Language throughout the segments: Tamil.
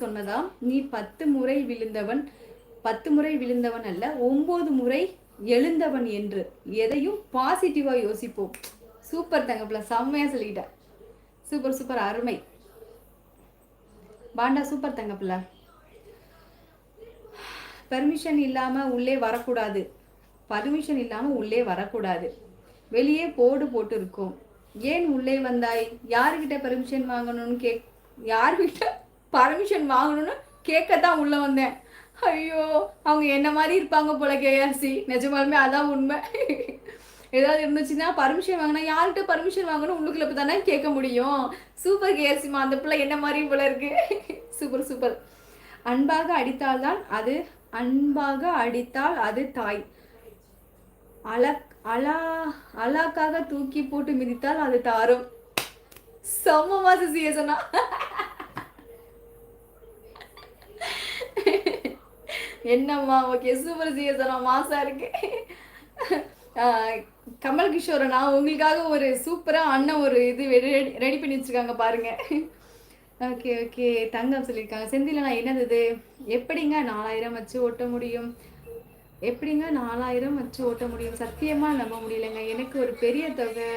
சொன்னதா, நீ 10 முறை விழுந்தவன் 10 முறை விழுந்தவன் அல்ல 9 முறை எழுந்தவன் என்று. எதையும் பாசிட்டிவா யோசிப்போம். சூப்பர் தங்கப்பிள்ள, செம்மையா சொல்லிட்டேன். சூப்பர் சூப்பர், அருமை பாண்டா, சூப்பர் தங்கப்பிள்ள. பர்மிஷன் இல்லாம உள்ளே வரக்கூடாது. பர்மிஷன் இல்லாம உள்ளே வரக்கூடாது. வெளியே போர்டு போட்டு இருக்கும். ஏன் உள்ளே வந்தாய்? யாருக்கிட்ட பர்மிஷன் வாங்கணும்னு யாருக்கிட்ட பர்மிஷன் வாங்கணும்னு கேட்கத்தான் உள்ள வந்தேன். ஐயோ, அவங்க என்ன மாதிரி இருப்பாங்க போல கேஆர்சி. நிஜமாலுமே அதான் உண்மை. ஏதாவது இருந்துச்சுன்னா பர்மிஷன் வாங்கினா யார்கிட்ட பர்மிஷன் வாங்கணும் உள்ளுக்குள்ள தானே கேட்க முடியும். சூப்பர் கேஆர்சிமா, அந்த பிள்ளை என்ன மாதிரி போல இருக்கு. Super super. அன்பாக அடித்தால் அது தாய். அலாக்காக தூக்கி போட்டு மிதித்தால் அது தாரும். செம்மமா சிசிய சொன்னா. என்னம்மா, ஓகே சூப்பர் சிசிய சொன்னா, மாசா இருக்கு. கமல் கிஷோரனா உங்களுக்காக ஒரு சூப்பரா அண்ணன் ஒரு இது ரெடி பண்ணி வச்சிருக்காங்க பாருங்க. ஓகே ஓகே, தங்கம் சொல்லியிருக்காங்க. செந்திலனா என்னது இது? எப்படிங்க 4000 வச்சு ஓட்ட முடியும்? எப்படிங்க 4000 வச்சு ஓட்ட முடியும்? சத்தியமாக நம்ப முடியலைங்க. எனக்கு ஒரு பெரிய தொகை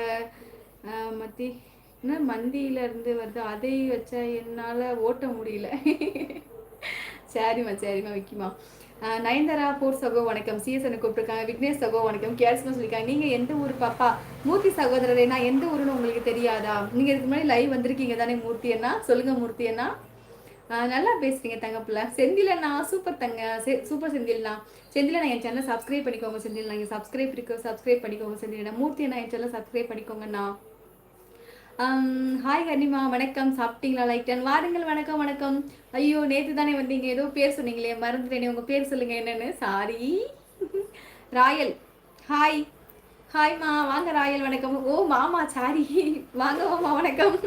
மந்தியிலேருந்து வருது, அதை வச்சா என்னால் ஓட்ட முடியல. சரிம்மா சரிம்மா, விக்கிமா. நயன்தாரா போர் சகோ வணக்கம். சிஎஸ்என் கூப்பிட்டுருக்காங்க. விக்னேஷ் சகோ வணக்கம். கேர்ஸ்மா சொல்லியிருக்காங்க. நீங்கள் எந்த ஊர் பாப்பா? மூர்த்தி சகோதரரே, நான் எந்த ஊருன்னு உங்களுக்கு தெரியாதா? நீங்கள் இதுக்கு முன்னாடி லைவ் வந்திருக்கீங்க தானே மூர்த்தி அண்ணா? சொல்லுங்கள் மூர்த்தி அண்ணா. நல்லா பேசுறீங்க தங்கப்பிள்ள. செந்திலண்ணா சூப்பர் சூப்பர் செந்தில்ண்ணா. செந்திலண்ணா என் சேனலை சப்ஸ்கிரைப் பண்ணிக்கோங்க. செந்தில்ண்ணா இங்கே சப்ஸ்கிரைப் பண்ணிக்கோங்க. செந்திலண்ணா. மூர்த்தி அண்ணா என் சேனலை சப்ஸ்கிரைப் பண்ணிக்கோங்கண்ணா. ஹாய் கனிமா, வணக்கம். சாப்பிட்டீங்களா? லைக் டன் வாருங்கள். வணக்கம் வணக்கம். ஐயோ, நேற்று தானே வந்தீங்க, ஏதோ பேர் சொன்னீங்களே, மறந்துட்டேனே. உங்கள் பேர் சொல்லுங்கள் என்னன்னு. சாரி. ராயல், ஹாய் ஹாய்மா, வாங்க ராயல், வணக்கம். ஓ மாமா, சாரி, வாங்க மாமா, வணக்கம்.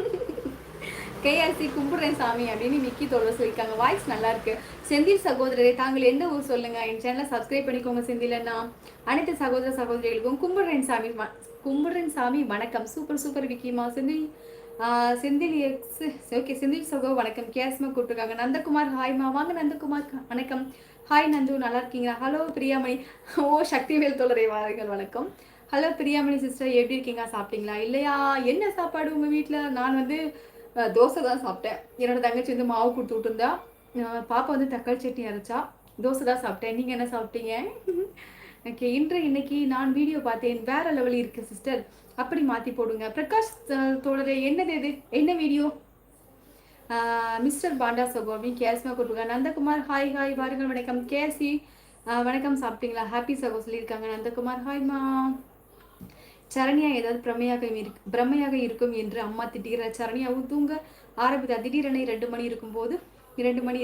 கேஆர்சி கும்பிடுறேன் சாமி அப்படின்னு விக்கி தோழ சொல்லியிருக்காங்க. வாய்ஸ் நல்லா இருக்கு. செந்தில் சகோதரரை, தாங்கள் எந்த ஊர் சொல்லுங்க. என் சேனலை சப்ஸ்கிரைப் பண்ணிக்கோங்க செந்திலண்ணா. அனைத்து சகோதர சகோதரிகளுக்கும் கும்பிடுறேன் சாமி வணக்கம். சூப்பர் சூப்பர் விக்கிமா. Senthil X okay. செந்தில் சகோ வணக்கம். கேஸ்மா கூப்பிட்டுருக்காங்க. நந்தகுமார் ஹாய்மா, வாங்க நந்தகுமார், வணக்கம். ஹாய் நந்து, நல்லா இருக்கீங்களா? ஹலோ பிரியாமணி. ஓ சக்திவேல் தோழரை வாருங்கள், வணக்கம். ஹலோ பிரியாமணி சிஸ்டர், எப்படி இருக்கீங்க? சாப்பிட்டீங்களா? இல்லையா? என்ன சாப்பாடு உங்கள் வீட்டில்? நான் தோசை தான் சாப்பிட்டேன். என்னோட தங்கச்சி மாவு கொடுத்து விட்டுருந்தா. பாப்பா தக்காளி சட்னி அரைச்சா. தோசை தான் சாப்பிட்டேன். நீங்கள் என்ன சாப்பிட்டீங்க? ஓகே, இன்னைக்கு நான் வீடியோ பார்த்தேன், வேற லெவல் இருக்கு சிஸ்டர், அப்படி மாற்றி போடுங்க. பிரகாஷ் தோழரே, என்னது இது? என்ன வீடியோ? மிஸ்டர் பாண்டா சகோ அப்படின்னு கேஸ்மா கொடுத்துருக்காங்க. நந்தகுமார் ஹாய் ஹாய், வாருங்கள், வணக்கம். கேசி வணக்கம், சாப்பிட்டீங்களா? ஹாப்பி சகோ சொல்லியிருக்காங்க. நந்தகுமார் ஹாய்மா. சரண்யா ஏதாவது பிரமையாக இருக்கும் என்று அம்மா திட்டுகிற. சரண்யாவும் தூங்க ஆரம்பித்தார். திடீரென 2 மணி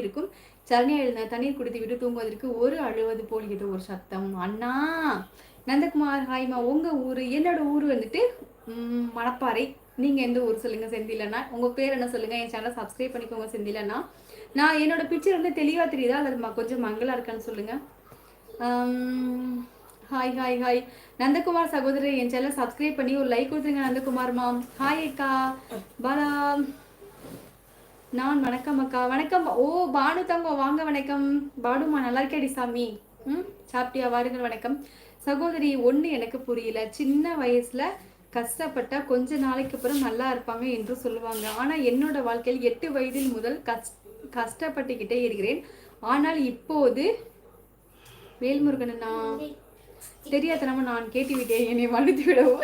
இருக்கும். சரண்யா எழுந்த தண்ணீர் குடித்து விட்டு தூங்குவதற்கு ஒரு அழுவது போல் ஏதோ ஒரு சத்தம். அண்ணா. நந்தகுமார் ஹாய்மா, உங்கள் ஊர்? என்னோட ஊர் மணப்பாறை. நீங்கள் எந்த ஊர் சொல்லுங்கள் செந்திலண்ணா. உங்கள் பேர் என்ன சொல்லுங்கள். என் சேனலை சப்ஸ்கிரைப் பண்ணிக்கோங்க செந்திலண்ணா. நான் என்னோட பிக்சர் தெளிவாக தெரியுதா அல்லது கொஞ்சம் மங்களாக இருக்கான்னு சொல்லுங்கள். Hi hi hi. நந்தகுமார் சகோதரர், என் சேனலை சப்ஸ்கிரைப் பண்ணி ஒரு லைக் கொடுத்துருங்க நந்தகுமார் மாம். ஹாய் அக்கா. பாலா, நான் வணக்கம் அக்கா. வணக்கம். ஓ பானு தங்கம், வாங்க, வணக்கம். பானுமா, நல்லா இருக்கேடி சாமி. சாப்பிட்டியா? வாருங்கள், வணக்கம். சகோதரி, ஒன்று எனக்கு புரியல. சின்ன வயசுல கஷ்டப்பட்டா கொஞ்ச நாளைக்கு அப்புறம் நல்லா இருப்பாங்க என்று சொல்லுவாங்க. ஆனால் என்னோட வாழ்க்கையில் 8 வயதில் முதல் கஷ்டப்பட்டுக்கிட்டே இருக்கிறேன். ஆனால் இப்போது வேல்முருகன் தெரியாதனமா நான் கேட்டு விட்டேன், என்னை மன்னித்து விடவும்.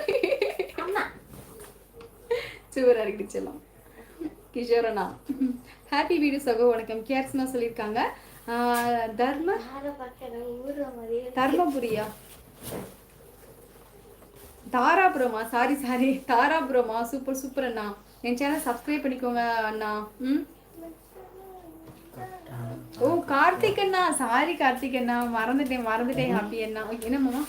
சூப்பரா இருக்கு செல்லம். கிஷோரனா ஹாப்பி வீடியோ சகோ வணக்கம். கேர்ஸ்மா சொல்லியிருக்காங்க. தர்மபுரியா? தாராபுரமா? சாரி தாராபுரமா? சூப்பர் சூப்பர் அண்ணா. என் சேனல் சப்ஸ்கிரைப் பண்ணிக்கோங்க அண்ணா. ஓ கார்த்திக் அண்ணா, சாரி கார்த்திக் அண்ணா, மறந்துட்டேன். ஹாப்பி அண்ணா. என்னம்மா?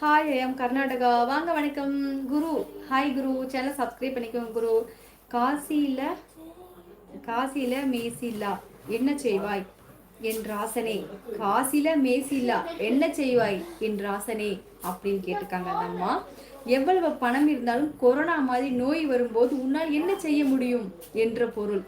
ஹாய், ஐயம் கர்நாடகா. வாங்க, வணக்கம். குரு ஹாய் குரு, சேனல் சப்ஸ்கிரைப் பண்ணிக்கோங்க குரு. காசில மேசில்லா என்ன செய்வாய் என்றாசனே. காசில மேசில்லா என்ன செய்வாய் என்றாசனே அப்படின்னு கேட்டிருக்காங்க அந்த அம்மா. எவ்வளவு பணம் இருந்தாலும் கொரோனா மாதிரி நோய் வரும்போது உன்னால் என்ன செய்ய முடியும் என்ற பொருள்.